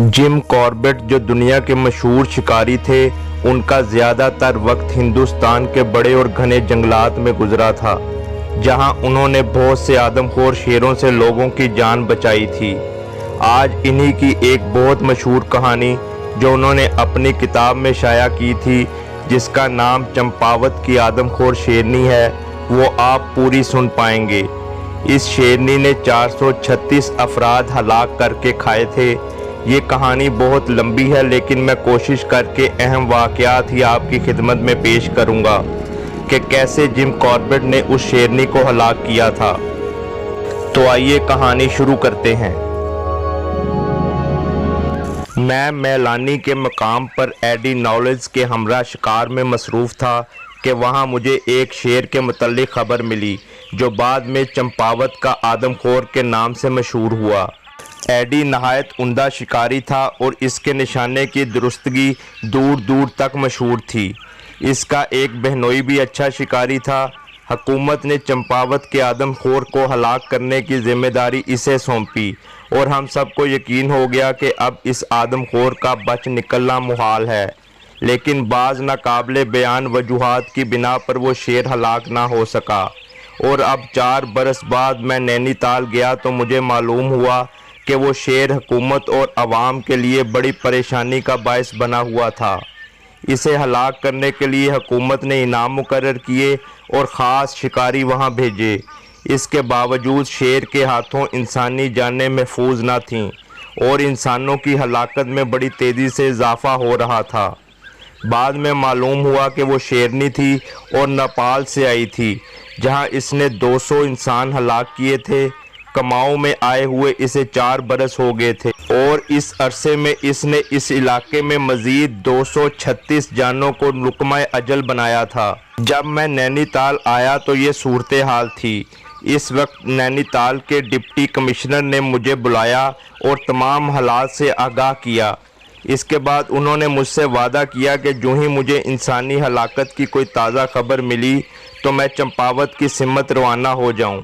Jim Corbett जो दुनिया के मशहूर शिकारी थे, उनका ज़्यादातर वक्त हिंदुस्तान के बड़े और घने जंगलात में गुजरा था, जहां उन्होंने बहुत से आदमखोर शेरों से लोगों की जान बचाई थी। आज इन्हीं की एक बहुत मशहूर कहानी जो उन्होंने अपनी किताब में शाया की थी, जिसका नाम चंपावत की आदमखोर शेरनी है, वो आप पूरी सुन पाएंगे। इस शेरनी ने 436 अफराद हलाक करके खाए थे। ये कहानी बहुत लंबी है, लेकिन मैं कोशिश करके अहम वाक़यात ही आपकी खिदमत में पेश करूंगा कि कैसे जिम कॉर्बेट ने उस शेरनी को हलाक किया था। तो आइए कहानी शुरू करते हैं। मैं मेलानी के मकाम पर एडी नॉलेज के हमरा शिकार में मसरूफ़ था कि वहाँ मुझे एक शेर के मुतल्लिक़ ख़बर मिली, जो बाद में चंपावत का आदमखोर के नाम से मशहूर हुआ। एडी नहायत उम्दा शिकारी था और इसके निशाने की दुरुस्तगी दूर दूर तक मशहूर थी। इसका एक बहनोई भी अच्छा शिकारी था। हुकूमत ने चंपावत के आदमखोर को हलाक करने की जिम्मेदारी इसे सौंपी और हम सबको यकीन हो गया कि अब इस आदमखोर का बच निकलना मुहाल है। लेकिन बाज़ नाकाबिले बयान वजूहात की बिना पर वो शेर हलाक ना हो सका। और अब 4 बरस बाद मैं नैनीताल गया तो मुझे मालूम हुआ कि वो शेर हुकूमत और आवाम के लिए बड़ी परेशानी का बायस बना हुआ था। इसे हलाक करने के लिए हुकूमत ने इनाम मुकर्रर किए और ख़ास शिकारी वहाँ भेजे। इसके बावजूद शेर के हाथों इंसानी जानें महफूज न थीं और इंसानों की हलाकत में बड़ी तेज़ी से इजाफ़ा हो रहा था। बाद में मालूम हुआ कि वो शेरनी थी और नेपाल से आई थी, जहाँ इसने 200 इंसान हलाक किए थे। कमाओं में आए हुए इसे 4 बरस हो गए थे और इस अरसे में इसने इस इलाके में मज़ीद 236 जानों को लुक़मा अजल बनाया था। जब मैं नैनीताल आया तो ये सूरत हाल थी। इस वक्त नैनीताल के डिप्टी कमिश्नर ने मुझे बुलाया और तमाम हालात से आगाह किया। इसके बाद उन्होंने मुझसे वादा किया कि जो ही मुझे इंसानी हलाकत की कोई ताज़ा खबर मिली तो मैं चंपावत की सिमत रवाना हो जाऊं।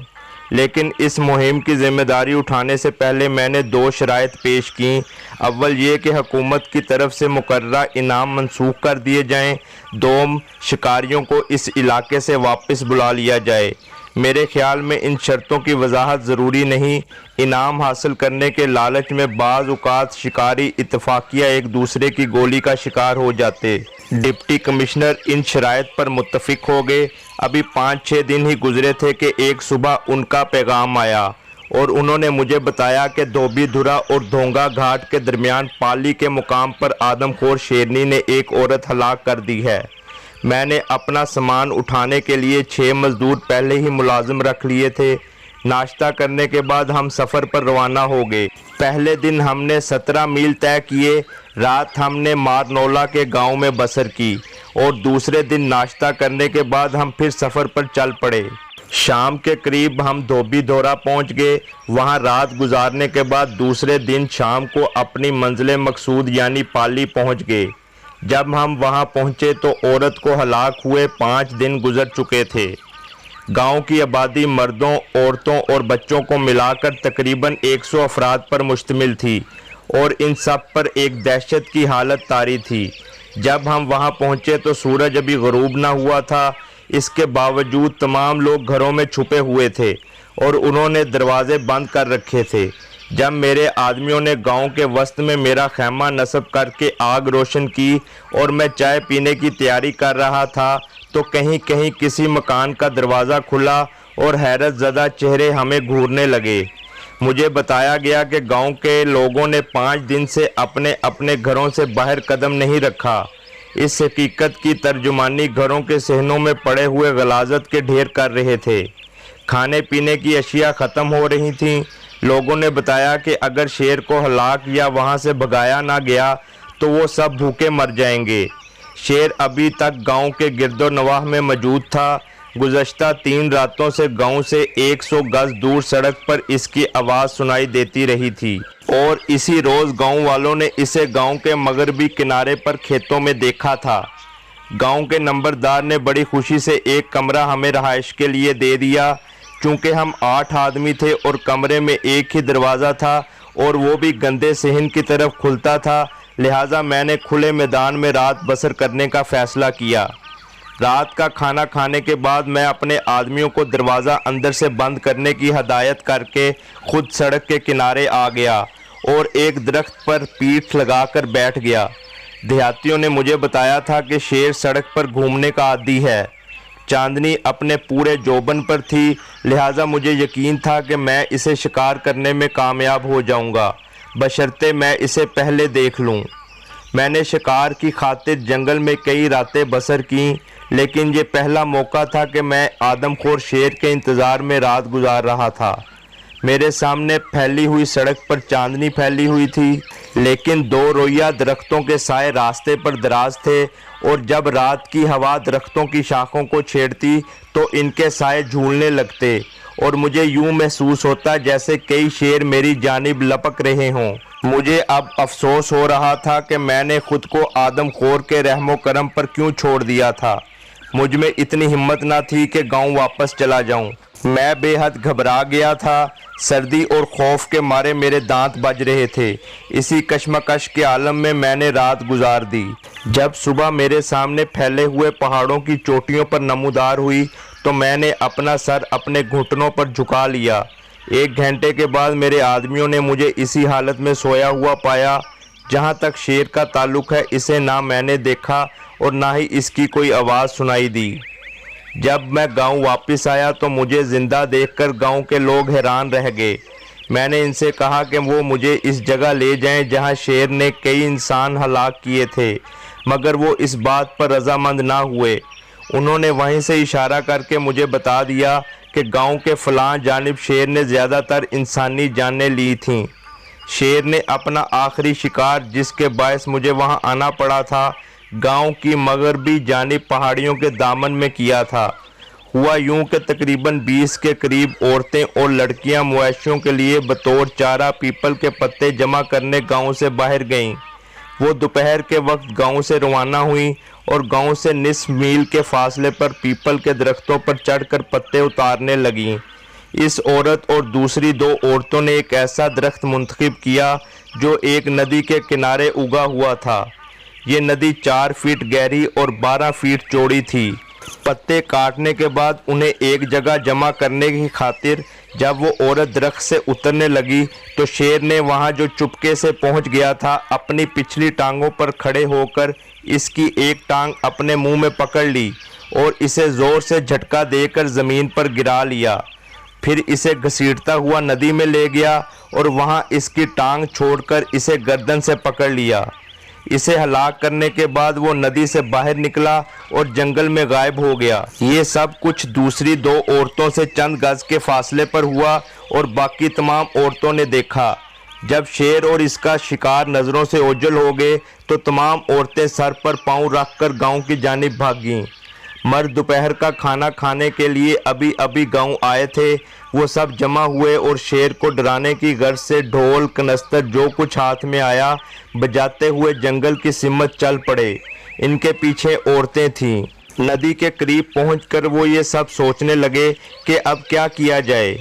लेकिन इस मुहिम की ज़िम्मेदारी उठाने से पहले मैंने 2 शराइत पेश की। अव्वल ये कि हुकूमत की तरफ से मुकर्ररा इनाम मनसूख कर दिए जाएं। 2 शिकारियों को इस इलाके से वापस बुला लिया जाए। मेरे ख्याल में इन शर्तों की वजाहत ज़रूरी नहीं। इनाम हासिल करने के लालच में बाज़ औक़ात शिकारी इत्तफाकिया एक दूसरे की गोली का शिकार हो जाते। डिप्टी कमिश्नर इन शराइत पर मुत्तफ़िक हो गए। अभी 5-6 दिन ही गुजरे थे कि एक सुबह उनका पैगाम आया और उन्होंने मुझे बताया कि धोबी धुरा और धोंगा घाट के दरमियान पाली के मुकाम पर आदमखोर शेरनी ने एक औरत हलाक कर दी है। मैंने अपना सामान उठाने के लिए 6 मज़दूर पहले ही मुलाजिम रख लिए थे। नाश्ता करने के बाद हम सफ़र पर रवाना हो गए। पहले दिन हमने 17 मील तय किए। रात हमने मारनोला के गांव में बसर की और दूसरे दिन नाश्ता करने के बाद हम फिर सफ़र पर चल पड़े। शाम के करीब हम धोबी धोरा पहुंच गए। वहां रात गुजारने के बाद दूसरे दिन शाम को अपनी मंजिल मकसूद यानी पाली पहुंच गए। जब हम वहां पहुंचे तो औरत को हलाक हुए 5 दिन गुजर चुके थे। गांव की आबादी मर्दों, औरतों और बच्चों को मिलाकर तकरीबन 100 अफराद पर मुश्तमिल थी और इन सब पर एक दहशत की हालत तारी थी। जब हम वहां पहुंचे तो सूरज अभी ग़ुरूब ना हुआ था। इसके बावजूद तमाम लोग घरों में छुपे हुए थे और उन्होंने दरवाजे बंद कर रखे थे। जब मेरे आदमियों ने गांव के वस्त में मेरा खैमा नस्ब करके आग रोशन की और मैं चाय पीने की तैयारी कर रहा था तो कहीं कहीं किसी मकान का दरवाज़ा खुला और हैरत ज़दा चेहरे हमें घूरने लगे। मुझे बताया गया कि गांव के लोगों ने 5 दिन से अपने अपने घरों से बाहर कदम नहीं रखा। इस हकीकत की तर्जुमानी घरों के सहनों में पड़े हुए गलाजत के ढेर कर रहे थे। खाने पीने की अशिया ख़त्म हो रही थीं। लोगों ने बताया कि अगर शेर को हलाक या वहां से भगाया ना गया तो वो सब भूखे मर जाएंगे। शेर अभी तक गांव के गिरदो नवाह में मौजूद था। गुज़श्ता 3 रातों से गांव से 100 गज दूर सड़क पर इसकी आवाज़ सुनाई देती रही थी और इसी रोज़ गांव वालों ने इसे गांव के मगरबी किनारे पर खेतों में देखा था। गांव के नंबरदार ने बड़ी खुशी से एक कमरा हमें रहाइश के लिए दे दिया। चूँकि हम 8 आदमी थे और कमरे में एक ही दरवाज़ा था اور وہ بھی گندے صحن کی طرف کھلتا تھا، لہٰذا میں نے کھلے میدان میں رات بسر کرنے کا فیصلہ کیا۔ رات کا کھانا کھانے کے بعد میں اپنے آدمیوں کو دروازہ اندر سے بند کرنے کی ہدایت کر کے خود سڑک کے کنارے آ گیا اور ایک درخت پر پیٹھ لگا کر بیٹھ گیا۔ دیہاتیوں نے مجھے بتایا تھا کہ شیر سڑک پر گھومنے کا عادی ہے۔ چاندنی اپنے پورے جوبن پر تھی، لہٰذا مجھے یقین تھا کہ میں اسے شکار کرنے میں کامیاب ہو جاؤں گا، بشرطے میں اسے پہلے دیکھ لوں۔ میں نے شکار کی خاطر جنگل میں کئی راتیں بسر کیں، لیکن یہ پہلا موقع تھا کہ میں آدم خور شیر کے انتظار میں رات گزار رہا تھا۔ میرے سامنے پھیلی ہوئی سڑک پر چاندنی پھیلی ہوئی تھی، لیکن دو رویہ درختوں کے سائے راستے پر دراز تھے، اور جب رات کی ہوا درختوں کی شاخوں کو چھیڑتی تو ان کے سائے جھولنے لگتے اور مجھے یوں محسوس ہوتا جیسے کئی شیر میری جانب لپک رہے ہوں۔ مجھے اب افسوس ہو رہا تھا کہ میں نے خود کو آدم خور کے رحم و کرم پر کیوں چھوڑ دیا تھا۔ مجھ میں اتنی ہمت نہ تھی کہ گاؤں واپس چلا جاؤں۔ میں بے حد گھبرا گیا تھا، سردی اور خوف کے مارے میرے دانت بج رہے تھے۔ اسی کشمکش کے عالم میں نے رات گزار دی۔ جب صبح میرے سامنے پھیلے ہوئے پہاڑوں کی چوٹیوں پر نمودار ہوئی تو میں نے اپنا سر اپنے گھٹنوں پر جھکا لیا۔ 1 گھنٹے کے بعد میرے آدمیوں نے مجھے اسی حالت میں سویا ہوا پایا۔ جہاں تک شیر کا تعلق ہے، اسے نہ میں نے دیکھا اور نہ ہی اس کی کوئی آواز سنائی دی۔ جب میں گاؤں واپس آیا تو مجھے زندہ دیکھ کر گاؤں کے لوگ حیران رہ گئے۔ میں نے ان سے کہا کہ وہ مجھے اس جگہ لے جائیں جہاں شیر نے کئی انسان ہلاک کیے تھے، مگر وہ اس بات پر رضامند نہ ہوئے۔ انہوں نے وہیں سے اشارہ کر کے مجھے بتا دیا کہ گاؤں کے فلاں جانب شیر نے زیادہ تر انسانی جانیں لی تھیں۔ شیر نے اپنا آخری شکار، جس کے باعث مجھے وہاں آنا پڑا تھا، گاؤں کی مغربی جانب پہاڑیوں کے دامن میں کیا تھا۔ ہوا یوں کہ تقریباً 20 کے قریب عورتیں اور لڑکیاں مویشیوں کے لیے بطور چارہ پیپل کے پتے جمع کرنے گاؤں سے باہر گئیں۔ وہ دوپہر کے وقت گاؤں سے روانہ ہوئیں اور گاؤں سے نصف میل کے فاصلے پر پیپل کے درختوں پر چڑھ کر پتے اتارنے لگیں۔ اس عورت اور دوسری 2 عورتوں نے ایک ایسا درخت منتخب کیا جو ایک ندی کے کنارے اگا ہوا تھا۔ یہ ندی 4 فٹ گہری اور 12 فٹ چوڑی تھی۔ پتے کاٹنے کے بعد انہیں ایک جگہ جمع کرنے کی خاطر جب وہ عورت درخت سے اترنے لگی تو شیر نے وہاں جو چپکے سے پہنچ گیا تھا، اپنی پچھلی ٹانگوں پر کھڑے ہو کر اس کی ایک ٹانگ اپنے منہ میں پکڑ لی اور اسے زور سے جھٹکا دے کر زمین پر گرا لیا۔ پھر اسے گھسیٹتا ہوا ندی میں لے گیا اور وہاں اس کی ٹانگ چھوڑ کر اسے گردن سے پکڑ لیا۔ اسے ہلاک کرنے کے بعد وہ ندی سے باہر نکلا اور جنگل میں غائب ہو گیا۔ یہ سب کچھ دوسری 2 عورتوں سے چند گز کے فاصلے پر ہوا اور باقی تمام عورتوں نے دیکھا۔ جب شیر اور اس کا شکار نظروں سے اوجھل ہو گئے تو تمام عورتیں سر پر پاؤں رکھ کر گاؤں کی جانب بھاگیں۔ مرد دوپہر کا کھانا کھانے کے لیے ابھی گاؤں آئے تھے۔ وہ سب جمع ہوئے اور شیر کو ڈرانے کی غرض سے ڈھول کنستر جو کچھ ہاتھ میں آیا بجاتے ہوئے جنگل کی سمت چل پڑے۔ ان کے پیچھے عورتیں تھیں۔ ندی کے قریب پہنچ کر وہ یہ سب سوچنے لگے کہ اب کیا کیا جائے۔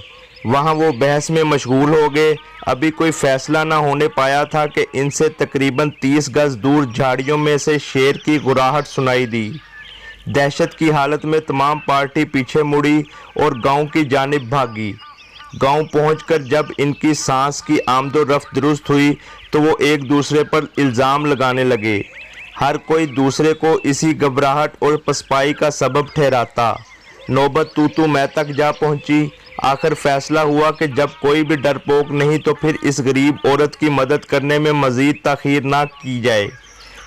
وہاں وہ بحث میں مشغول ہو گئے۔ ابھی کوئی فیصلہ نہ ہونے پایا تھا کہ ان سے تقریباً 30 گز دور جھاڑیوں میں سے شیر کی گراہٹ سنائی دی۔ دہشت کی حالت میں تمام پارٹی پیچھے مڑی اور گاؤں کی جانب بھاگی۔ گاؤں پہنچ کر جب ان کی سانس کی آمد و رفت درست ہوئی تو وہ ایک دوسرے پر الزام لگانے لگے۔ ہر کوئی دوسرے کو اسی گھبراہٹ اور پسپائی کا سبب ٹھہراتا۔ نوبت تو میں تک جا پہنچی۔ آخر فیصلہ ہوا کہ جب کوئی بھی ڈرپوک نہیں تو پھر اس غریب عورت کی مدد کرنے میں مزید تاخیر نہ کی جائے۔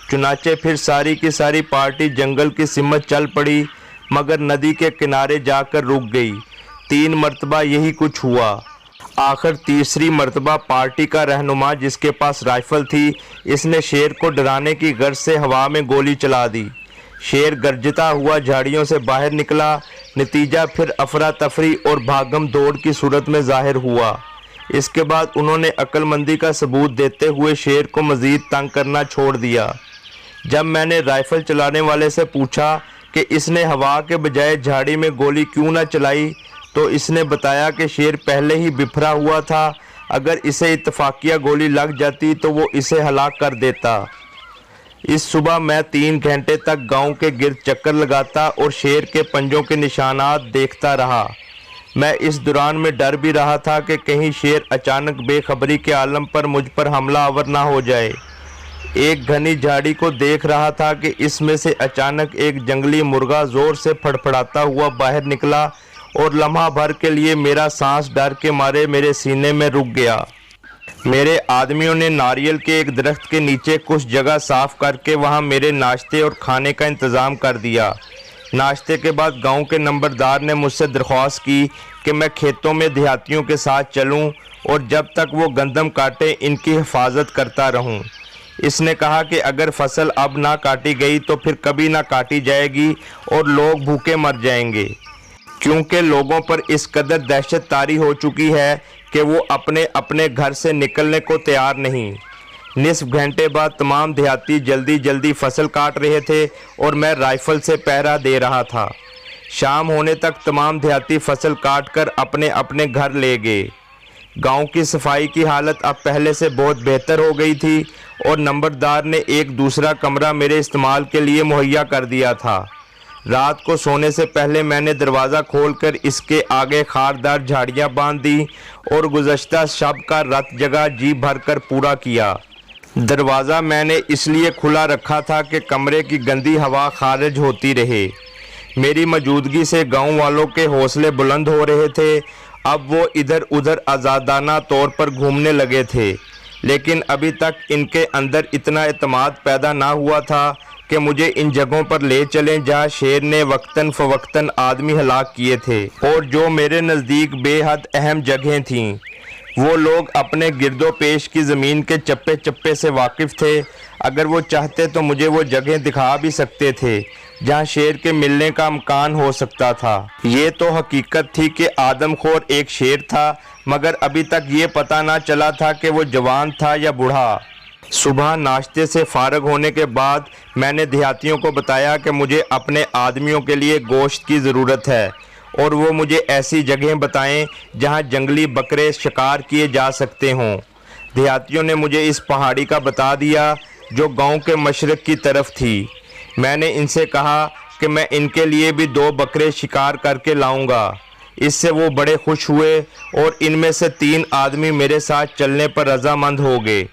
چنانچہ پھر ساری کی ساری پارٹی جنگل کی سمت چل پڑی، مگر ندی کے کنارے جا کر رک گئی۔ 3 مرتبہ یہی کچھ ہوا۔ آخر تیسری مرتبہ پارٹی کا رہنما، جس کے پاس رائفل تھی، اس نے شیر کو ڈرانے کی غرض سے ہوا میں گولی چلا دی۔ شیر گرجتا ہوا جھاڑیوں سے باہر نکلا۔ نتیجہ پھر افراتفری اور بھاگم دوڑ کی صورت میں ظاہر ہوا۔ اس کے بعد انہوں نے عقل مندی کا ثبوت دیتے ہوئے شیر کو مزید تنگ کرنا چھوڑ دیا۔ جب میں نے رائفل چلانے والے سے پوچھا کہ اس نے ہوا کے بجائے جھاڑی میں گولی کیوں نہ چلائی تو اس نے بتایا کہ شیر پہلے ہی بپھرا ہوا تھا۔ अगर इसे इत्तफाकिया गोली लग जाती तो वो इसे हलाक कर देता। इस सुबह मैं 3 घंटे तक गांव के गिर्द चक्कर लगाता और शेर के पंजों के निशानात देखता रहा। मैं इस दौरान में डर भी रहा था कि कहीं शेर अचानक बेखबरी के आलम पर मुझ पर हमला आवर ना हो जाए। एक घनी झाड़ी को देख रहा था कि इसमें से अचानक एक जंगली मुर्गा ज़ोर से फड़फड़ाता हुआ बाहर निकला और लम्हा भर के लिए मेरा सांस डर के मारे मेरे सीने में रुक गया। मेरे आदमियों ने नारियल के एक दरख्त के नीचे कुछ जगह साफ़ करके वहां मेरे नाश्ते और खाने का इंतज़ाम कर दिया। नाश्ते के बाद गांव के नंबरदार ने मुझसे दरख्वास्त की कि मैं खेतों में देहातियों के साथ चलूं और जब तक वो गंदम काटे इनकी हिफाजत करता रहूं। इसने कहा कि अगर फसल अब ना काटी गई तो फिर कभी ना काटी जाएगी और लोग भूखे मर जाएंगे, क्योंकि लोगों पर इस कदर दहशत तारी हो चुकी है कि वो अपने अपने घर से निकलने को तैयार नहीं। निस्फ घंटे बाद तमाम देहाती जल्दी जल्दी फसल काट रहे थे और मैं राइफल से पहरा दे रहा था। शाम होने तक तमाम देहाती फसल काट कर अपने अपने घर ले गए। गांव की सफाई की हालत अब पहले से बहुत बेहतर हो गई थी और नंबरदार ने एक दूसरा कमरा मेरे इस्तेमाल के लिए मुहैया कर दिया था। रात को सोने से पहले मैंने दरवाज़ा खोलकर इसके आगे खारदार झाड़ियाँ बांध दी और गुज़श्ता शब का रत जगह जी भर कर पूरा किया। दरवाज़ा मैंने इसलिए खुला रखा था कि कमरे की गंदी हवा खारिज होती रहे। मेरी मौजूदगी से गांव वालों के हौसले बुलंद हो रहे थे। अब वो इधर उधर आज़ादाना तौर पर घूमने लगे थे, लेकिन अभी तक इनके अंदर इतना एतमाद पैदा ना हुआ था कि मुझे इन जगहों पर ले चलें जहां शेर ने वक्तन फ़वक्तन आदमी हलाक किए थे और जो मेरे नज़दीक बेहद अहम जगहें थीं। वो लोग अपने गिरदो पेश की ज़मीन के चप्पे चप्पे से वाकिफ़ थे। अगर वो चाहते तो मुझे वो जगह दिखा भी सकते थे जहां शेर के मिलने का इम्कान हो सकता था। ये तो हकीकत थी कि आदमखोर एक शेर था, मगर अभी तक ये पता ना चला था कि वो जवान था या बूढ़ा। सुबह नाश्ते से फारग होने के बाद मैंने देहातियों को बताया कि मुझे अपने आदमियों के लिए गोश्त की ज़रूरत है और वो मुझे ऐसी जगहें बताएं जहां जंगली बकरे शिकार किए जा सकते हों। देहातियों ने मुझे इस पहाड़ी का बता दिया जो गांव के मशरक़ की तरफ थी। मैंने इनसे कहा कि मैं इनके लिए भी 2 बकरे शिकार करके लाऊंगा। इससे वो बड़े खुश हुए और इनमें से 3 आदमी मेरे साथ चलने पर रजामंद हो गए।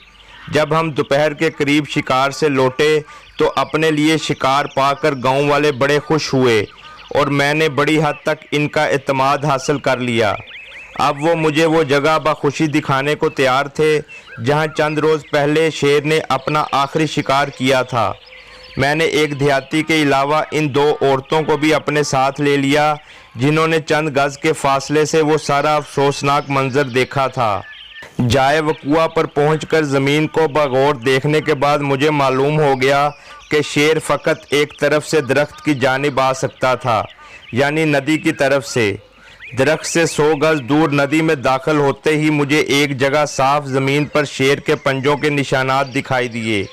जब हम दोपहर के करीब शिकार से लौटे तो अपने लिए शिकार पाकर गांव वाले बड़े खुश हुए और मैंने बड़ी हद तक इनका एतमाद हासिल कर लिया। अब वो मुझे वो जगह बखुशी दिखाने को तैयार थे जहां चंद रोज़ पहले शेर ने अपना आखिरी शिकार किया था। मैंने एक देहाती के अलावा इन 2 औरतों को भी अपने साथ ले लिया जिन्होंने चंद गज के फासले से वो सारा अफसोसनाक मंजर देखा था। जाए वकुआ पर पहुंचकर ज़मीन को बगौर देखने के बाद मुझे मालूम हो गया कि शेर फ़कत एक तरफ से दरख्त की जानिब आ सकता था, यानी नदी की तरफ से। दरख्त से 100 गज दूर नदी में दाखिल होते ही मुझे एक जगह साफ ज़मीन पर शेर के पंजों के निशानात दिखाई दिए।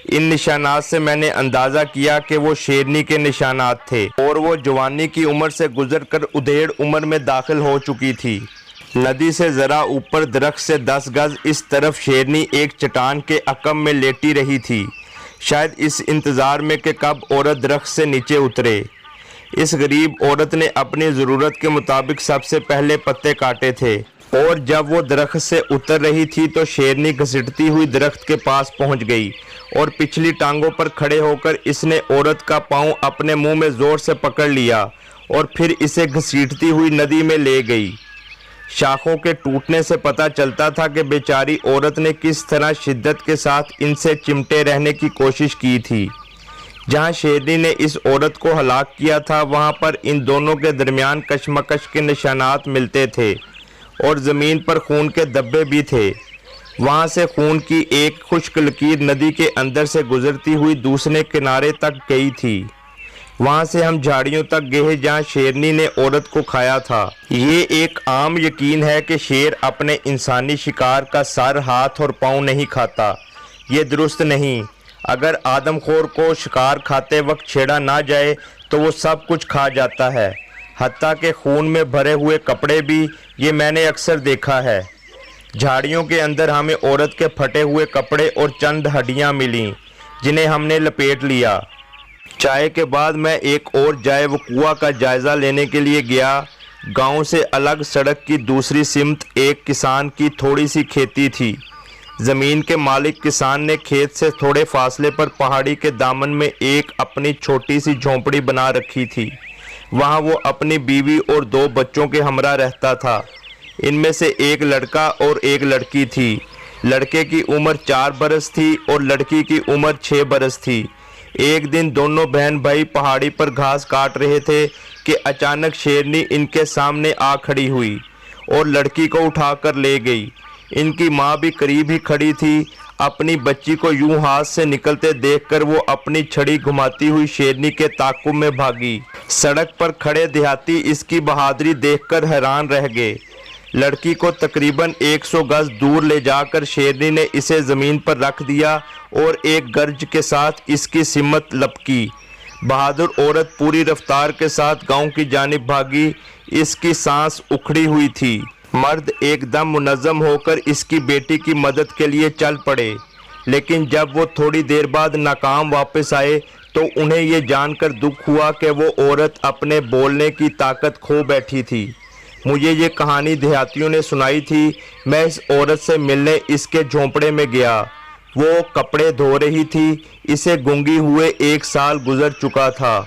इन निशानात से मैंने अंदाज़ा किया कि वो शेरनी के निशानात थे और वो जवानी की उम्र से गुजरकर उधेड़ उम्र में दाखिल हो चुकी थी। नदी से ज़रा ऊपर दरख्त से 10 गज इस तरफ शेरनी एक चट्टान के अकम में लेटी रही थी, शायद इस इंतज़ार में कि कब औरत दरख्त से नीचे उतरे। इस गरीब औरत ने अपनी ज़रूरत के मुताबिक सबसे पहले पत्ते काटे थे और जब वो दरख्त से उतर रही थी तो शेरनी घसीटती हुई दरख्त के पास पहुंच गई और पिछली टांगों पर खड़े होकर इसने औरत का पाँव अपने मुंह में ज़ोर से पकड़ लिया और फिर इसे घसीटती हुई नदी में ले गई। शाखों के टूटने से पता चलता था कि बेचारी औरत ने किस तरह शिद्दत के साथ इनसे चिमटे रहने की कोशिश की थी। जहां शेरनी ने इस औरत को हलाक किया था वहां पर इन दोनों के दरमियान कशमकश के निशानात मिलते थे और ज़मीन पर खून के धब्बे भी थे। वहां से खून की एक खुश्क लकीर नदी के अंदर से गुजरती हुई दूसरे किनारे तक गई थी। वहां से हम झाड़ियों तक गए जहां शेरनी ने औरत को खाया था। ये एक आम यकीन है कि शेर अपने इंसानी शिकार का सर, हाथ और पाँव नहीं खाता। ये दुरुस्त नहीं। अगर आदमखोर को शिकार खाते वक्त छेड़ा ना जाए तो वो सब कुछ खा जाता है, हत्ता के खून में भरे हुए कपड़े भी। ये मैंने अक्सर देखा है। झाड़ियों के अंदर हमें औरत के फटे हुए कपड़े और चंद हड्डियां मिलीं, जिन्हें हमने लपेट लिया। चाय के बाद मैं एक और जाए वो कुआं का जायज़ा लेने के लिए गया। गांव से अलग सड़क की दूसरी सिमत एक किसान की थोड़ी सी खेती थी। ज़मीन के मालिक किसान ने खेत से थोड़े फासले पर पहाड़ी के दामन में एक अपनी छोटी सी झोंपड़ी बना रखी थी। वहाँ वो अपनी बीवी और 2 बच्चों के हमरा रहता था। इनमें से एक लड़का और एक लड़की थी। लड़के की उम्र 4 बरस थी और लड़की की उम्र 6 बरस थी। एक दिन दोनों बहन भाई पहाड़ी पर घास काट रहे थे कि अचानक शेरनी इनके सामने आ खड़ी हुई और लड़की को उठाकर ले गई। इनकी माँ भी करीब ही खड़ी थी। अपनी बच्ची को यूं हाथ से निकलते देखकर वो अपनी छड़ी घुमाती हुई शेरनी के ताक़ुब में भागी। सड़क पर खड़े देहाती इसकी बहादुरी देखकर हैरान रह गए। लड़की को तकरीबन 100 गज दूर ले जाकर शेरनी ने इसे ज़मीन पर रख दिया और एक गर्ज के साथ इसकी सिमत लपकी। बहादुर औरत पूरी रफ्तार के साथ गांव की जानिब भागी। इसकी सांस उखड़ी हुई थी। मर्द एकदम मुनज़्ज़म होकर इसकी बेटी की मदद के लिए चल पड़े, लेकिन जब वो थोड़ी देर बाद नाकाम वापस आए तो उन्हें ये जानकर दुख हुआ कि वो औरत अपने बोलने की ताकत खो बैठी थी। मुझे ये कहानी देहातियों ने सुनाई थी। मैं इस औरत से मिलने इसके झोंपड़े में गया। वो कपड़े धो रही थी। इसे गूंगी हुए 1 साल गुजर चुका था।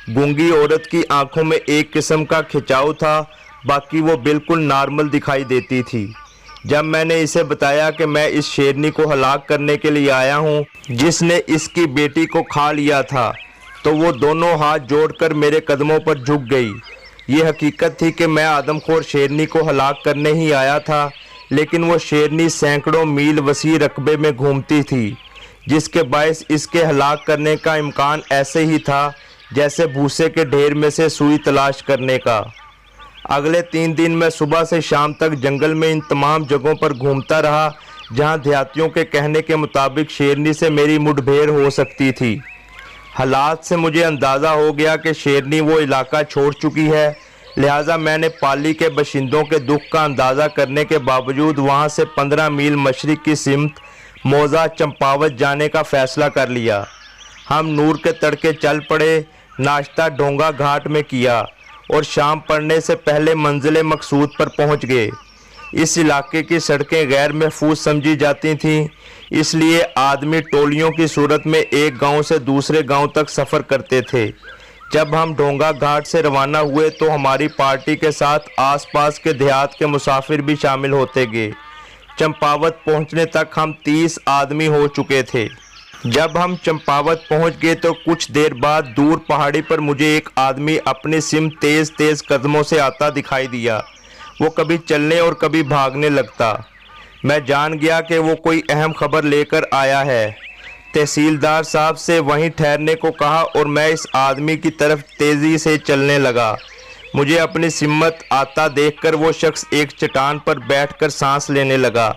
गूंगी औरत की आंखों में एक किस्म का खिंचाव था, बाकी वो बिल्कुल नॉर्मल दिखाई देती थी। जब मैंने इसे बताया कि मैं इस शेरनी को हलाक करने के लिए आया हूँ जिसने इसकी बेटी को खा लिया था, तो वो दोनों हाथ जोड़कर मेरे कदमों पर झुक गई। ये हकीकत थी कि मैं आदमखोर शेरनी को हलाक करने ही आया था, लेकिन वो शेरनी सैकड़ों मील वसी रकबे में घूमती थी, जिसके बायस इसके हलाक करने का इम्कान ऐसे ही था जैसे भूसे के ढेर में से सुई तलाश करने का। अगले 3 दिन मैं सुबह से शाम तक जंगल में इन तमाम जगहों पर घूमता रहा जहां देहातियों के कहने के मुताबिक शेरनी से मेरी मुठभेड़ हो सकती थी। हालात से मुझे अंदाज़ा हो गया कि शेरनी वो इलाका छोड़ चुकी है, लिहाजा मैंने पाली के बशिंदों के दुख का अंदाज़ा करने के बावजूद वहां से 15 मील मशरिक की सिमत मौजा चंपावत जाने का फ़ैसला कर लिया। हम नूर के तड़के चल पड़े। नाश्ता ढोंगा घाट में किया और शाम पड़ने से पहले मंजिल मकसूद पर पहुंच गए। इस इलाके की सड़कें गैर महफूज समझी जाती थीं, इसलिए आदमी टोलियों की सूरत में एक गांव से दूसरे गांव तक सफ़र करते थे। जब हम ढोंगा घाट से रवाना हुए तो हमारी पार्टी के साथ आसपास के देहात के मुसाफिर भी शामिल होते गए। चंपावत पहुंचने तक हम 30 आदमी हो चुके थे। जब हम चंपावत पहुंच गए तो कुछ देर बाद दूर पहाड़ी पर मुझे एक आदमी अपनी सिम तेज़ तेज़ कदमों से आता दिखाई दिया। वो कभी चलने और कभी भागने लगता। मैं जान गया कि वो कोई अहम खबर लेकर आया है। तहसीलदार साहब से वहीं ठहरने को कहा और मैं इस आदमी की तरफ तेज़ी से चलने लगा। मुझे अपनी सिम्मत आता देखकर वो शख्स एक चट्टान पर बैठकर सांस लेने लगा।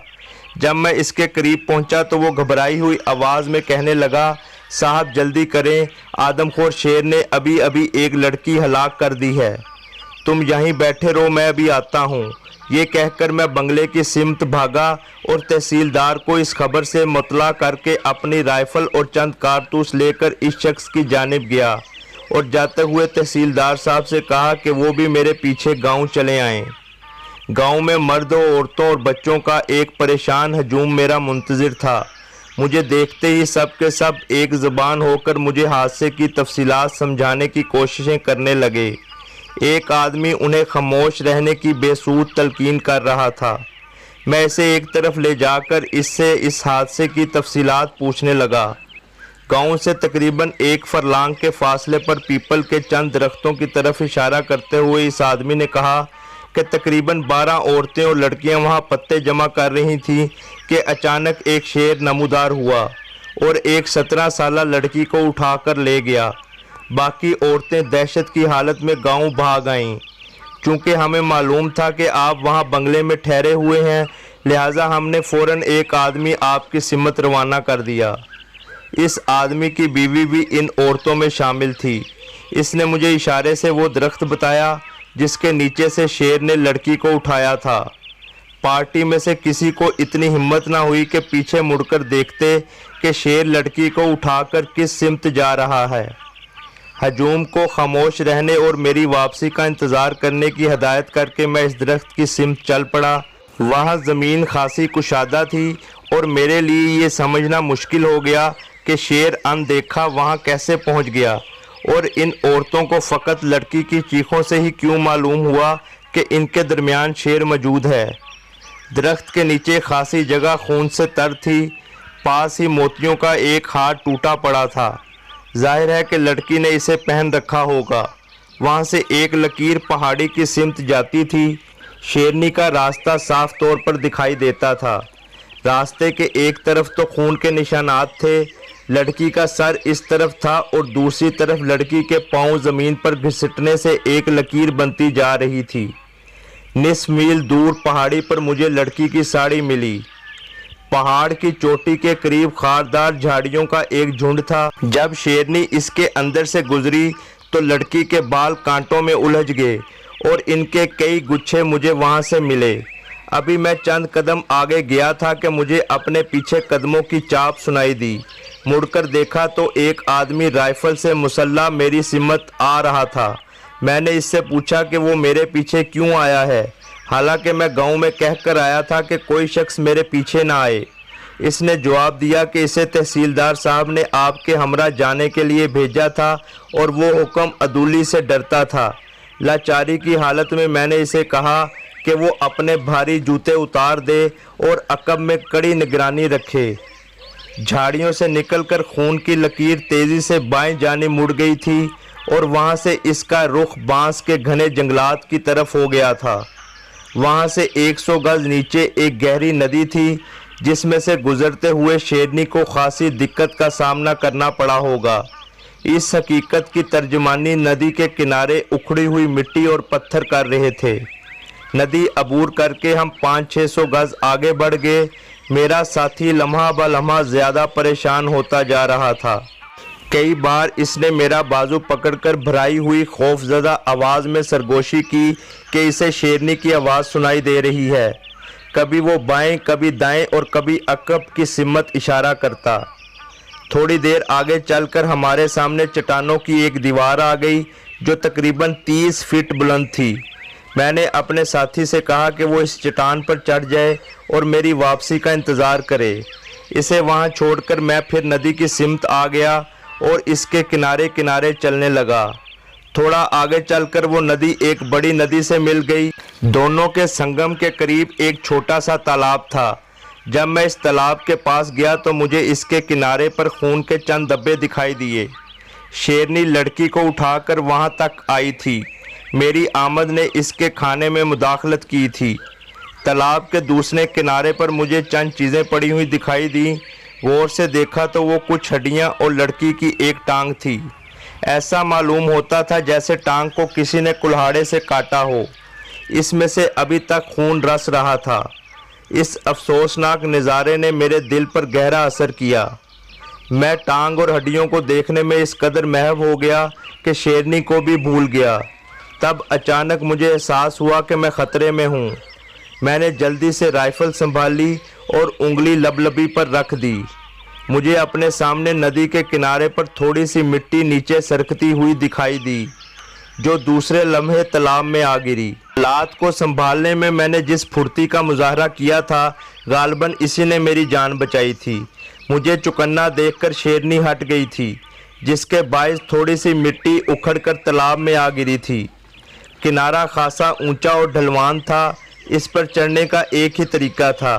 जब मैं इसके करीब पहुंचा तो वो घबराई हुई आवाज़ में कहने लगा, साहब जल्दी करें, आदमखोर शेर ने अभी अभी एक लड़की हलाक कर दी है। तुम यहीं बैठे रहो, मैं अभी आता हूँ। ये कहकर मैं बंगले की सिमत भागा और तहसीलदार को इस खबर से मुतला करके अपनी राइफ़ल और चंद कारतूस लेकर इस शख्स की जानिब गया और जाते हुए तहसीलदार साहब से कहा कि वो भी मेरे पीछे गाँव चले आएँ। गांव में मर्दों, औरतों और बच्चों का एक परेशान हजूम मेरा मुंतज़िर था। मुझे देखते ही सब के सब एक ज़बान होकर मुझे हादसे की तफसीलात समझाने की कोशिशें करने लगे। एक आदमी उन्हें खामोश रहने की बेसूद तलकीन कर रहा था। मैं इसे एक तरफ ले जाकर इससे इस हादसे की तफसीलात पूछने लगा। गांव से तकरीबन 1 फरलांग के फासले पर पीपल के चंद दरख्तों की तरफ इशारा करते हुए इस आदमी ने कहा कि तकरीबन 12 औरतें और लड़कियां वहां पत्ते जमा कर रही थीं कि अचानक एक शेर नमूदार हुआ और एक 17 साला लड़की को उठाकर ले गया। बाकी औरतें दहशत की हालत में गांव भाग आईं। चूँकि हमें मालूम था कि आप वहां बंगले में ठहरे हुए हैं, लिहाजा हमने फ़ौरन एक आदमी आपकी सिमत रवाना कर दिया। इस आदमी की बीवी भी इन औरतों में शामिल थी। इसने मुझे इशारे से वो दरख्त बताया जिसके नीचे से शेर ने लड़की को उठाया था। पार्टी में से किसी को इतनी हिम्मत ना हुई कि पीछे मुड़कर देखते कि शेर लड़की को उठाकर किस सिमत जा रहा है। हजूम को खामोश रहने और मेरी वापसी का इंतज़ार करने की हदायत करके मैं इस दरख्त की सिमत चल पड़ा। वहाँ ज़मीन खासी कुशादा थी और मेरे लिए ये समझना मुश्किल हो गया कि शेर अनदेखा वहाँ कैसे पहुँच गया, और इन औरतों को फ़कत लड़की की चीखों से ही क्यों मालूम हुआ कि इनके दरमियान शेर मौजूद है। दरख्त के नीचे खासी जगह खून से तर थी। पास ही मोतियों का एक हार टूटा पड़ा था। जाहिर है कि लड़की ने इसे पहन रखा होगा। वहाँ से एक लकीर पहाड़ी की सिमत जाती थी। शेरनी का रास्ता साफ तौर पर दिखाई देता था। रास्ते के एक तरफ तो खून के निशानात थे, लड़की का सर इस तरफ था और दूसरी तरफ लड़की के पांव ज़मीन पर घिसटने से एक लकीर बनती जा रही थी। निस मील दूर पहाड़ी पर मुझे लड़की की साड़ी मिली। पहाड़ की चोटी के करीब खारदार झाड़ियों का एक झुंड था। जब शेरनी इसके अंदर से गुजरी तो लड़की के बाल कांटों में उलझ गए और इनके कई गुच्छे मुझे वहां से मिले। अभी मैं चंद कदम आगे गया था कि मुझे अपने पीछे कदमों की चाप सुनाई दी। मुड़कर देखा तो एक आदमी राइफल से मुसल्ला मेरी सिमत आ रहा था। मैंने इससे पूछा कि वो मेरे पीछे क्यों आया है, हालांकि मैं गांव में कहकर आया था कि कोई शख्स मेरे पीछे ना आए। इसने जवाब दिया कि इसे तहसीलदार साहब ने आपके हमरा जाने के लिए भेजा था और वो हुक्म अदूली से डरता था। लाचारी की हालत में मैंने इसे कहा कि वो अपने भारी जूते उतार दे और अकब में कड़ी निगरानी रखे। झाड़ियों से निकलकर खून की लकीर तेज़ी से बाएं जाने मुड़ गई थी और वहाँ से इसका रुख बांस के घने जंगलात की तरफ हो गया था। वहाँ से 100 गज नीचे एक गहरी नदी थी जिसमें से गुजरते हुए शेरनी को खासी दिक्कत का सामना करना पड़ा होगा। इस हकीकत की तर्जुमानी नदी के किनारे उखड़ी हुई मिट्टी और पत्थर कर रहे थे। नदी अबूर करके हम 500-600 गज आगे बढ़ गए। मेरा साथी लम्हा ब लम्हा ज़्यादा परेशान होता जा रहा था। कई बार इसने मेरा बाजू पकड़कर भराई हुई खौफजदा आवाज़ में सरगोशी की कि इसे शेरनी की आवाज़ सुनाई दे रही है। कभी वो बाएं, कभी दाएं और कभी अकब की सिमत इशारा करता। थोड़ी देर आगे चलकर हमारे सामने चट्टानों की एक दीवार आ गई जो तकरीबन 30 फीट बुलंद थी। मैंने अपने साथी से कहा कि वो इस चट्टान पर चढ़ जाए और मेरी वापसी का इंतज़ार करे। इसे वहाँ छोड़कर मैं फिर नदी की सिमत आ गया और इसके किनारे किनारे चलने लगा। थोड़ा आगे चलकर वो नदी एक बड़ी नदी से मिल गई। दोनों के संगम के करीब एक छोटा सा तालाब था। जब मैं इस तालाब के पास गया तो मुझे इसके किनारे पर खून के चंद धब्बे दिखाई दिए। शेरनी लड़की को उठाकर वहाँ तक आई थी। मेरी आमद ने इसके खाने में मुदाखलत की थी। तालाब के दूसरे किनारे पर मुझे चंद चीज़ें पड़ी हुई दिखाई दी। गौर से देखा तो वो कुछ हड्डियाँ और लड़की की एक टांग थी। ऐसा मालूम होता था जैसे टांग को किसी ने कुल्हाड़े से काटा हो। इसमें से अभी तक खून रस रहा था। इस अफसोसनाक नज़ारे ने मेरे दिल पर गहरा असर किया। मैं टांग और हड्डियों को देखने में इस कदर महव हो गया कि शेरनी को भी भूल गया। तब अचानक मुझे एहसास हुआ कि मैं ख़तरे में हूँ। मैंने जल्दी से राइफ़ल संभाली और उंगली लबलबी पर रख दी। मुझे अपने सामने नदी के किनारे पर थोड़ी सी मिट्टी नीचे सरकती हुई दिखाई दी, जो दूसरे लम्हे तालाब में आ गिरी। हालात को संभालने में मैंने जिस फुर्ती का मुजाहरा किया था, गालबन इसी ने मेरी जान बचाई थी। मुझे चुकन्ना देखकर शेरनी हट गई थी, जिसके बायस थोड़ी सी मिट्टी उखड़कर तालाब में आ गिरी थी। किनारा खासा ऊंचा और ढलवान था। इस पर चढ़ने का एक ही तरीका था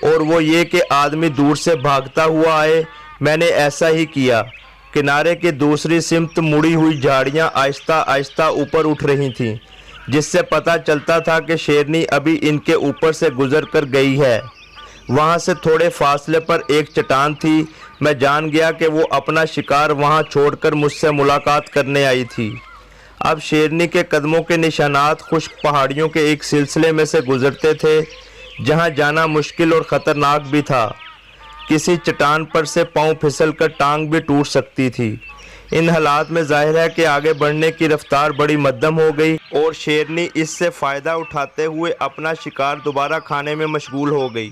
और वो ये कि आदमी दूर से भागता हुआ आए। मैंने ऐसा ही किया। किनारे की दूसरी सिमत मुड़ी हुई झाड़ियाँ आहिस्ता आहिस्ता ऊपर उठ रही थीं, जिससे पता चलता था कि शेरनी अभी इनके ऊपर से गुजर कर गई है। वहाँ से थोड़े फासले पर एक चट्टान थी। मैं जान गया कि वो अपना शिकार वहाँ छोड़कर मुझसे मुलाकात करने आई थी। अब शेरनी के कदमों के निशानात खुश्क पहाड़ियों के एक सिलसिले में से गुजरते थे, जहाँ जाना मुश्किल और ख़तरनाक भी था। किसी चट्टान पर से पाँव फिसल कर टांग भी टूट सकती थी। ان حالات میں ظاہر ہے کہ آگے بڑھنے کی رفتار بڑی مدھم ہو گئی اور شیرنی اس سے فائدہ اٹھاتے ہوئے اپنا شکار دوبارہ کھانے میں مشغول ہو گئی۔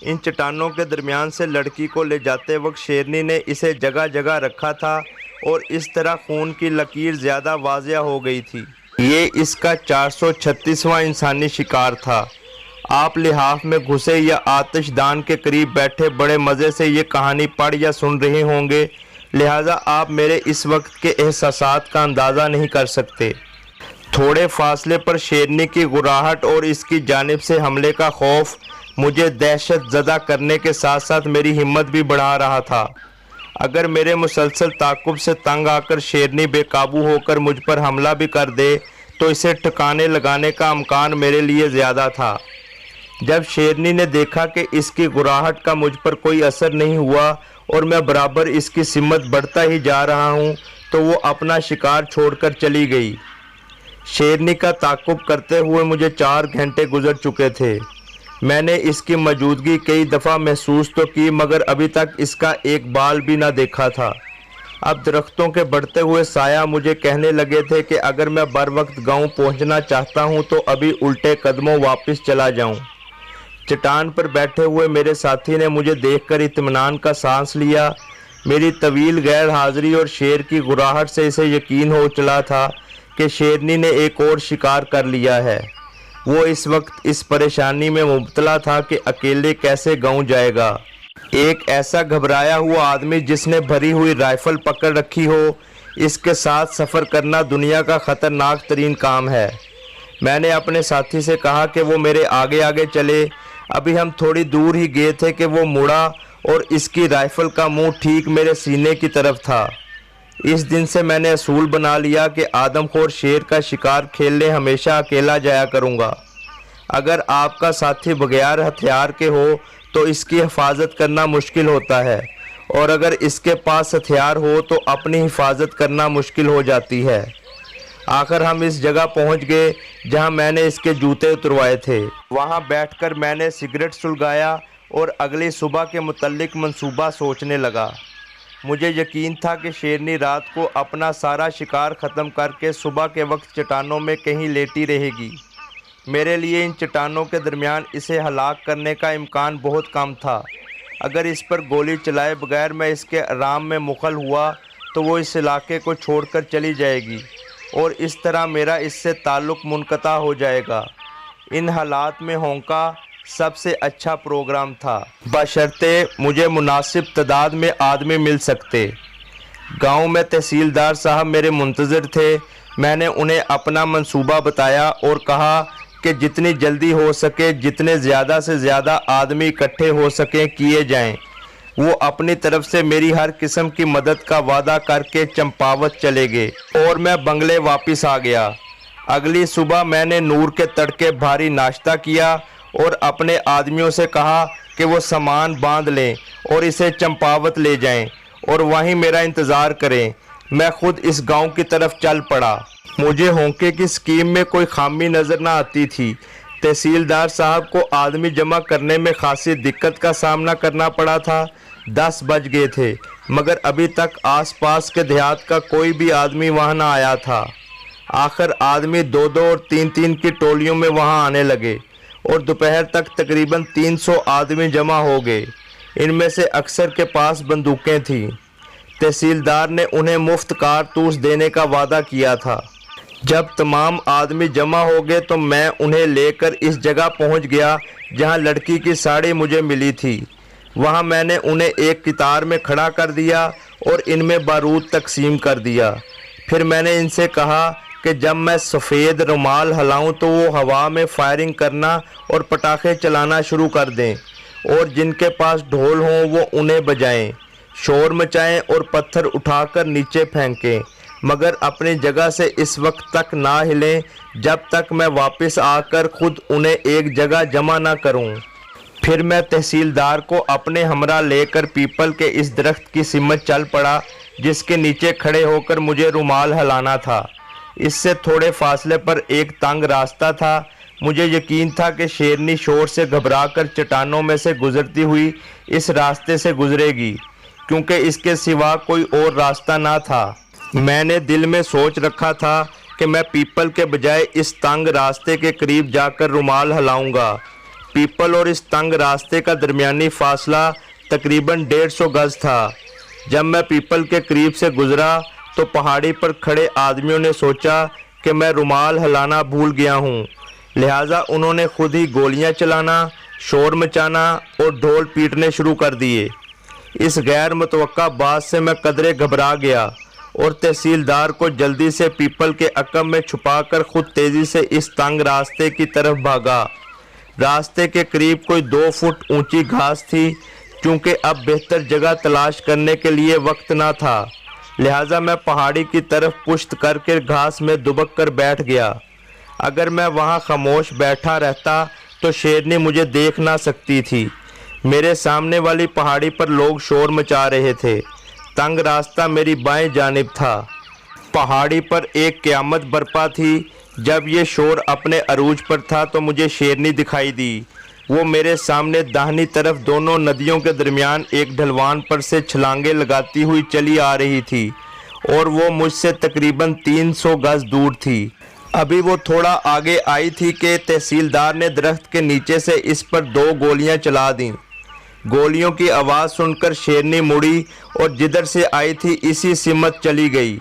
ان چٹانوں کے درمیان سے لڑکی کو لے جاتے وقت شیرنی نے اسے جگہ جگہ رکھا تھا اور اس طرح خون کی لکیر زیادہ واضح ہو گئی تھی۔ یہ اس کا 436واں انسانی شکار تھا۔ آپ لحاف میں گھسے یا آتش دان کے قریب بیٹھے بڑے مزے سے یہ کہانی پڑھ یا سن رہے ہوں گے، لہٰذا آپ میرے اس وقت کے احساسات کا اندازہ نہیں کر سکتے۔ تھوڑے فاصلے پر شیرنی کی گراہٹ اور اس کی جانب سے حملے کا خوف مجھے دہشت زدہ کرنے کے ساتھ ساتھ میری ہمت بھی بڑھا رہا تھا۔ اگر میرے مسلسل تعاقب سے تنگ آ کر شیرنی بے قابو ہو کر مجھ پر حملہ بھی کر دے تو اسے ٹھکانے لگانے کا امکان میرے لیے زیادہ تھا۔ جب شیرنی نے دیکھا کہ اس کی گراہٹ کا مجھ پر کوئی اثر نہیں ہوا اور میں برابر اس کی سمت بڑھتا ہی جا رہا ہوں تو وہ اپنا شکار چھوڑ کر چلی گئی۔ شیرنی کا تعاقب کرتے ہوئے مجھے 4 گھنٹے گزر چکے تھے۔ میں نے اس کی موجودگی کئی دفعہ محسوس تو کی مگر ابھی تک اس کا ایک بال بھی نہ دیکھا تھا۔ اب درختوں کے بڑھتے ہوئے سایہ مجھے کہنے لگے تھے کہ اگر میں بر وقت گاؤں پہنچنا چاہتا ہوں تو ابھی الٹے قدموں واپس چلا جاؤں۔ چٹان پر بیٹھے ہوئے میرے ساتھی نے مجھے دیکھ کر اطمینان کا سانس لیا۔ میری طویل غیر حاضری اور شیر کی گراہٹ سے اسے یقین ہو چلا تھا کہ شیرنی نے ایک اور شکار کر لیا ہے۔ وہ اس وقت اس پریشانی میں مبتلا تھا کہ اکیلے کیسے گاؤں جائے گا۔ ایک ایسا گھبرایا ہوا آدمی جس نے بھری ہوئی رائفل پکڑ رکھی ہو، اس کے ساتھ سفر کرنا دنیا کا خطرناک ترین کام ہے۔ میں نے اپنے ساتھی سے کہا کہ وہ میرے آگے آگے چلے۔ ابھی ہم تھوڑی دور ہی گئے تھے کہ وہ مڑا اور اس کی رائفل کا منہ ٹھیک میرے سینے کی طرف تھا۔ اس دن سے میں نے اصول بنا لیا کہ آدم خور شیر کا شکار کھیلنے ہمیشہ اکیلا جایا کروں گا۔ اگر آپ کا ساتھی بغیر ہتھیار کے ہو تو اس کی حفاظت کرنا مشکل ہوتا ہے اور اگر اس کے پاس ہتھیار ہو تو اپنی حفاظت کرنا مشکل ہو جاتی ہے۔ آخر ہم اس جگہ پہنچ گئے جہاں میں نے اس کے جوتے اتروائے تھے۔ وہاں بیٹھ کر میں نے سگریٹ سلگایا اور اگلی صبح کے متعلق منصوبہ سوچنے لگا۔ مجھے یقین تھا کہ شیرنی رات کو اپنا سارا شکار ختم کر کے صبح کے وقت چٹانوں میں کہیں لیٹی رہے گی۔ میرے لیے ان چٹانوں کے درمیان اسے ہلاک کرنے کا امکان بہت کم تھا۔ اگر اس پر گولی چلائے بغیر میں اس کے آرام میں مخل ہوا تو وہ اس علاقے کو چھوڑ کر چلی جائے گی اور اس طرح میرا اس سے تعلق منقطع ہو جائے گا۔ ان حالات میں ہونکا سب سے اچھا پروگرام تھا، بشرطے مجھے مناسب تعداد میں آدمی مل سکتے۔ گاؤں میں تحصیلدار صاحب میرے منتظر تھے۔ میں نے انہیں اپنا منصوبہ بتایا اور کہا کہ جتنی جلدی ہو سکے جتنے زیادہ سے زیادہ آدمی اکٹھے ہو سکیں کیے جائیں۔ وہ اپنی طرف سے میری ہر قسم کی مدد کا وعدہ کر کے چمپاوت چلے گئے اور میں بنگلے واپس آ گیا۔ اگلی صبح میں نے نور کے تڑکے بھاری ناشتہ کیا اور اپنے آدمیوں سے کہا کہ وہ سامان باندھ لیں اور اسے چمپاوت لے جائیں اور وہیں میرا انتظار کریں۔ میں خود اس گاؤں کی طرف چل پڑا۔ مجھے ہونکے کی سکیم میں کوئی خامی نظر نہ آتی تھی۔ تحصیلدار صاحب کو آدمی جمع کرنے میں خاصی دقت کا سامنا کرنا پڑا تھا۔ 10 بج گئے تھے مگر ابھی تک آس پاس کے دیہات کا کوئی بھی آدمی وہاں نہ آیا تھا۔ آخر آدمی 2 اور 3 کی ٹولیوں میں وہاں آنے لگے اور دوپہر تک تقریباً 300 آدمی جمع ہو گئے۔ ان میں سے اکثر کے پاس بندوقیں تھیں۔ تحصیلدار نے انہیں مفت کارتوس دینے کا وعدہ کیا تھا۔ جب تمام آدمی جمع ہو گئے تو میں انہیں لے کر اس جگہ پہنچ گیا جہاں لڑکی کی ساڑی مجھے ملی تھی۔ وہاں میں نے انہیں ایک قطار میں کھڑا کر دیا اور ان میں بارود تقسیم کر دیا۔ پھر میں نے ان سے کہا کہ جب میں سفید رومال ہلاؤں تو وہ ہوا میں فائرنگ کرنا اور پٹاخے چلانا شروع کر دیں اور جن کے پاس ڈھول ہوں وہ انہیں بجائیں، شور مچائیں اور پتھر اٹھا کر نیچے پھینکیں، مگر اپنی جگہ سے اس وقت تک نہ ہلیں جب تک میں واپس آ کر خود انہیں ایک جگہ جمع نہ کروں۔ پھر میں تحصیلدار کو اپنے ہمراہ لے کر پیپل کے اس درخت کی سمت چل پڑا جس کے نیچے کھڑے ہو کر مجھے رومال ہلانا تھا۔ اس سے تھوڑے فاصلے پر ایک تنگ راستہ تھا۔ مجھے یقین تھا کہ شیرنی شور سے گھبرا کر چٹانوں میں سے گزرتی ہوئی اس راستے سے گزرے گی کیونکہ اس کے سوا کوئی اور راستہ نہ تھا۔ میں نے دل میں سوچ رکھا تھا کہ میں پیپل کے بجائے اس تنگ راستے کے قریب جا کر رومال ہلاؤں گا۔ پیپل اور اس تنگ راستے کا درمیانی فاصلہ تقریباً 150 گز تھا۔ جب میں پیپل کے قریب سے گزرا تو پہاڑی پر کھڑے آدمیوں نے سوچا کہ میں رومال ہلانا بھول گیا ہوں، لہٰذا انہوں نے خود ہی گولیاں چلانا، شور مچانا اور ڈھول پیٹنے شروع کر دیے۔ اس غیر متوقع بات سے میں قدرے گھبرا گیا اور تحصیلدار کو جلدی سے پیپل کے عقب میں چھپا کر خود تیزی سے اس تنگ راستے کی طرف بھاگا۔ راستے کے قریب کوئی 2 فٹ اونچی گھاس تھی۔ چونکہ اب بہتر جگہ تلاش کرنے کے لیے وقت نہ تھا، لہٰذا میں پہاڑی کی طرف پشت کر کے گھاس میں دبک کر بیٹھ گیا۔ اگر میں وہاں خاموش بیٹھا رہتا تو شیرنی مجھے دیکھ نہ سکتی تھی۔ میرے سامنے والی پہاڑی پر لوگ شور مچا رہے تھے۔ تنگ راستہ میری بائیں جانب تھا۔ پہاڑی پر ایک قیامت برپا تھی۔ جب یہ شور اپنے عروج پر تھا تو مجھے شیرنی دکھائی دی۔ وہ میرے سامنے داہنی طرف دونوں ندیوں کے درمیان ایک ڈھلوان پر سے چھلانگیں لگاتی ہوئی چلی آ رہی تھی اور وہ مجھ سے تقریباً 300 گز دور تھی۔ ابھی وہ تھوڑا آگے آئی تھی کہ تحصیلدار نے درخت کے نیچے سے اس پر 2 گولیاں چلا دیں۔ گولیوں کی آواز سن کر شیرنی مڑی اور جدھر سے آئی تھی اسی سمت چلی گئی۔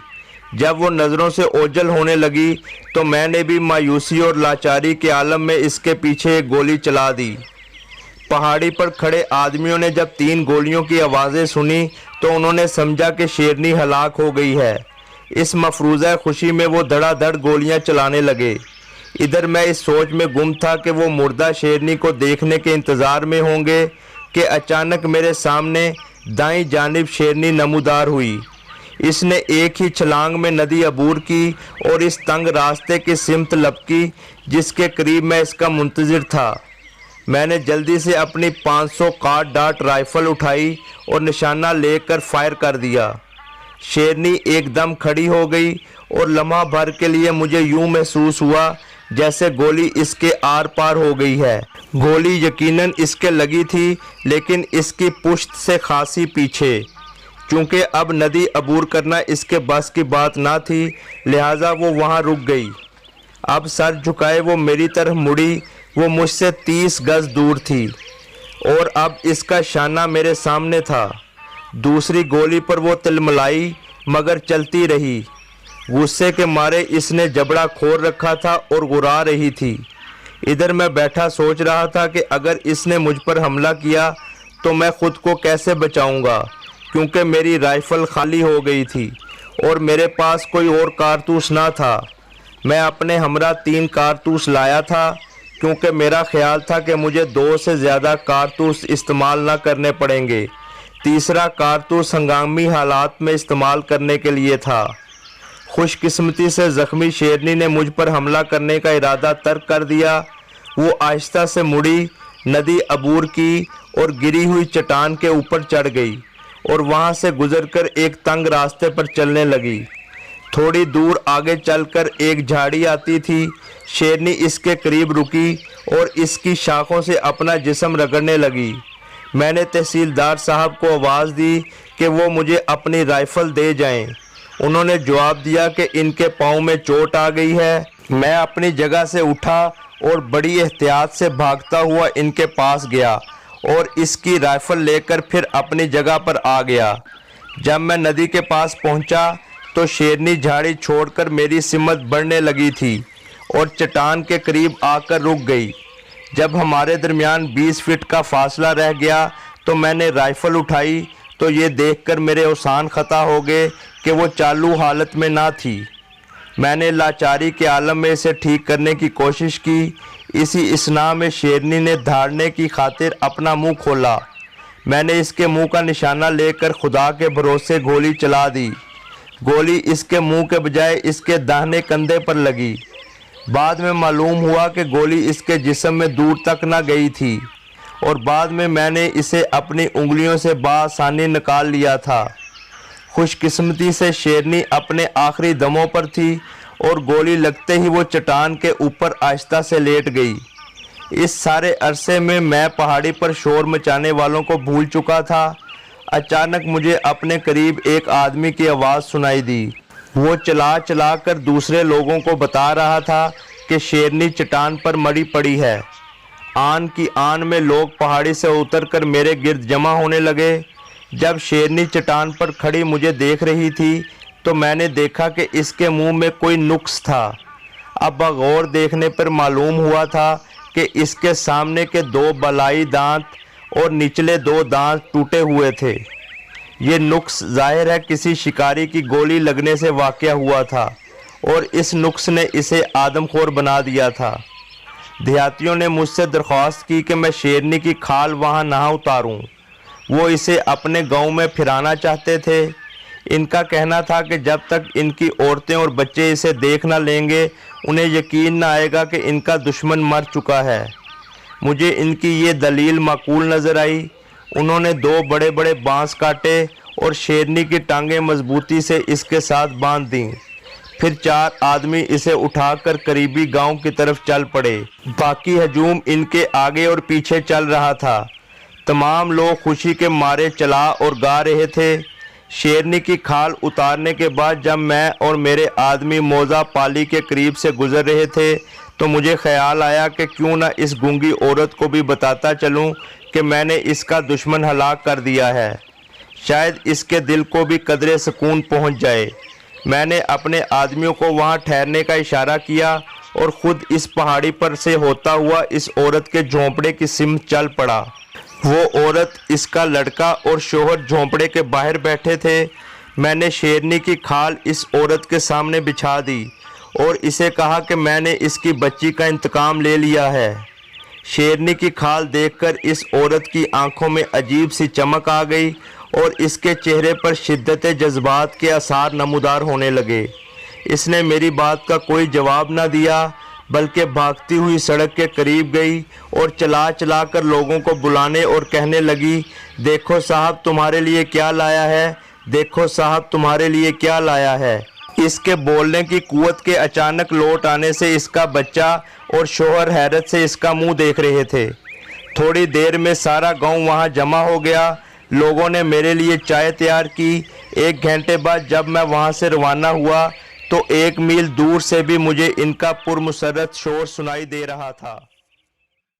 جب وہ نظروں سے اوجھل ہونے لگی تو میں نے بھی مایوسی اور لاچاری کے عالم میں اس کے پیچھے ایک گولی چلا دی۔ پہاڑی پر کھڑے آدمیوں نے جب 3 گولیوں کی آوازیں سنی تو انہوں نے سمجھا کہ شیرنی ہلاک ہو گئی ہے۔ اس مفروضہ خوشی میں وہ دھڑا دھڑ گولیاں چلانے لگے۔ ادھر میں اس سوچ میں گم تھا کہ وہ مردہ شیرنی کو دیکھنے کے انتظار میں ہوں گے کہ اچانک میرے سامنے دائیں جانب شیرنی نمودار ہوئی۔ اس نے ایک ہی چھلانگ میں ندی عبور کی اور اس تنگ راستے کی سمت لپکی جس کے قریب میں اس کا منتظر تھا۔ میں نے جلدی سے اپنی 500 کاٹ ڈاٹ رائفل اٹھائی اور نشانہ لے کر فائر کر دیا۔ شیرنی ایک دم کھڑی ہو گئی اور لمحہ بھر کے لیے مجھے یوں محسوس ہوا جیسے گولی اس کے آر پار ہو گئی ہے۔ گولی یقیناً اس کے لگی تھی لیکن اس کی پشت سے خاصی پیچھے۔ چونکہ اب ندی عبور کرنا اس کے بس کی بات نہ تھی، لہٰذا وہ وہاں رک گئی۔ اب سر جھکائے وہ میری طرف مڑی۔ وہ مجھ سے 30 گز دور تھی اور اب اس کا شانہ میرے سامنے تھا۔ دوسری گولی پر وہ تلملائی مگر چلتی رہی۔ غصے کے مارے اس نے جبڑا کھول رکھا تھا اور گھرا رہی تھی۔ ادھر میں بیٹھا سوچ رہا تھا کہ اگر اس نے مجھ پر حملہ کیا تو میں خود کو کیسے بچاؤں گا، کیونکہ میری رائفل خالی ہو گئی تھی اور میرے پاس کوئی اور کارتوس نہ تھا۔ میں اپنے ہمراہ 3 کارتوس لایا تھا کیونکہ میرا خیال تھا کہ مجھے 2 سے زیادہ کارتوس استعمال نہ کرنے پڑیں گے۔ تیسرا کارتوس ہنگامی حالات میں استعمال کرنے کے لیے تھا۔ خوش قسمتی سے زخمی شیرنی نے مجھ پر حملہ کرنے کا ارادہ ترک کر دیا۔ وہ آہستہ سے مڑی، ندی عبور کی اور گری ہوئی چٹان کے اوپر چڑھ گئی اور وہاں سے گزر کر ایک تنگ راستے پر چلنے لگی۔ تھوڑی دور آگے چل کر ایک جھاڑی آتی تھی۔ شیرنی اس کے قریب رکی اور اس کی شاخوں سے اپنا جسم رگڑنے لگی۔ میں نے تحصیلدار صاحب کو آواز دی کہ وہ مجھے اپنی رائفل دے جائیں۔ انہوں نے جواب دیا کہ ان کے پاؤں میں چوٹ آ گئی ہے۔ میں اپنی جگہ سے اٹھا اور بڑی احتیاط سے بھاگتا ہوا ان کے پاس گیا اور اس کی رائفل لے کر پھر اپنی جگہ پر آ گیا۔ جب میں ندی کے پاس پہنچا تو شیرنی جھاڑی چھوڑ کر میری سمت بڑھنے لگی تھی اور چٹان کے قریب آ کر رک گئی۔ جب ہمارے درمیان 20 فٹ کا فاصلہ رہ گیا تو میں نے رائفل اٹھائی تو یہ دیکھ کر میرے اوسان خطا ہو گئے کہ وہ چالو حالت میں نہ تھی۔ میں نے لاچاری کے عالم میں اسے ٹھیک کرنے کی کوشش کی۔ اسی اثناء میں شیرنی نے دھاڑنے کی خاطر اپنا منہ کھولا۔ میں نے اس کے منہ کا نشانہ لے کر خدا کے بھروسے گولی چلا دی۔ گولی اس کے منہ کے بجائے اس کے داہنے کندھے پر لگی۔ بعد میں معلوم ہوا کہ گولی اس کے جسم میں دور تک نہ گئی تھی اور بعد میں نے اسے اپنی انگلیوں سے بآسانی نکال لیا تھا۔ خوش قسمتی سے شیرنی اپنے آخری دموں پر تھی اور گولی لگتے ہی وہ چٹان کے اوپر آہستہ سے لیٹ گئی۔ اس سارے عرصے میں پہاڑی پر شور مچانے والوں کو بھول چکا تھا۔ اچانک مجھے اپنے قریب ایک آدمی کی آواز سنائی دی۔ वो चला चला कर दूसरे लोगों को बता रहा था कि शेरनी चट्टान पर मरी पड़ी है। आन की आन में लोग पहाड़ी से उतरकर मेरे गिर्द जमा होने लगे। जब शेरनी चट्टान पर खड़ी मुझे देख रही थी तो मैंने देखा कि इसके मुंह में कोई नुक्स था। अब बगौर देखने पर मालूम हुआ था कि इसके सामने के 2 बलाई दांत और निचले 2 दांत टूटे हुए थे। ये नुक्स जाहिर है किसी शिकारी की गोली लगने से वाक़या हुआ था और इस नुक्स ने इसे आदमखोर बना दिया था। देहातियों ने मुझसे दरख्वास्त की कि मैं शेरनी की खाल वहाँ ना उतारूं। वो इसे अपने गांव में फिराना चाहते थे। इनका कहना था कि जब तक इनकी औरतें और बच्चे इसे देख ना लेंगे उन्हें यकीन ना आएगा कि इनका दुश्मन मर चुका है। मुझे इनकी ये दलील माकूल नज़र आई। उन्होंने 2 बड़े बड़े बांस काटे और शेरनी की टांगें मजबूती से इसके साथ बांध दी। फिर 4 आदमी इसे उठाकर करीबी गांव की तरफ चल पड़े। बाकी हजूम इनके आगे और पीछे चल रहा था। तमाम लोग खुशी के मारे चला और गा रहे थे। शेरनी की खाल उतारने के बाद जब मैं और मेरे आदमी मौजा पाली के करीब से गुजर रहे थे तो मुझे ख्याल आया कि क्यों ना इस गूंगी औरत को भी बताता चलूं कि मैंने इसका दुश्मन हलाक कर दिया है। शायद इसके दिल को भी कदरे सुकून पहुंच जाए। मैंने अपने आदमियों को वहां ठहरने का इशारा किया और ख़ुद इस पहाड़ी पर से होता हुआ इस औरत के झोंपड़े की सिमत चल पड़ा। वो औरत, इसका लड़का और शोहर झोंपड़े के बाहर बैठे थे। मैंने शेरनी की खाल इस औरत के सामने बिछा दी और इसे कहा कि मैंने इसकी बच्ची का इंतकाम ले लिया है। शेरनी की खाल देखकर इस औरत की आंखों में अजीब सी चमक आ गई और इसके चेहरे पर शिद्दत जज्बात के आसार नमूदार होने लगे। इसने मेरी बात का कोई जवाब न दिया बल्कि भागती हुई सड़क के करीब गई और चला चला कर लोगों को बुलाने और कहने लगी, देखो साहब तुम्हारे लिए क्या लाया है, देखो साहब तुम्हारे लिए क्या लाया है। इसके बोलने की कुव्वत के अचानक लौट आने से इसका बच्चा और शोहर हैरत से इसका मुंह देख रहे थे। थोड़ी देर में सारा गांव वहां जमा हो गया। लोगों ने मेरे लिए चाय तैयार की। 1 घंटे बाद जब मैं वहां से रवाना हुआ तो 1 मील दूर से भी मुझे इनका पुरमुसर्रत शोर सुनाई दे रहा था।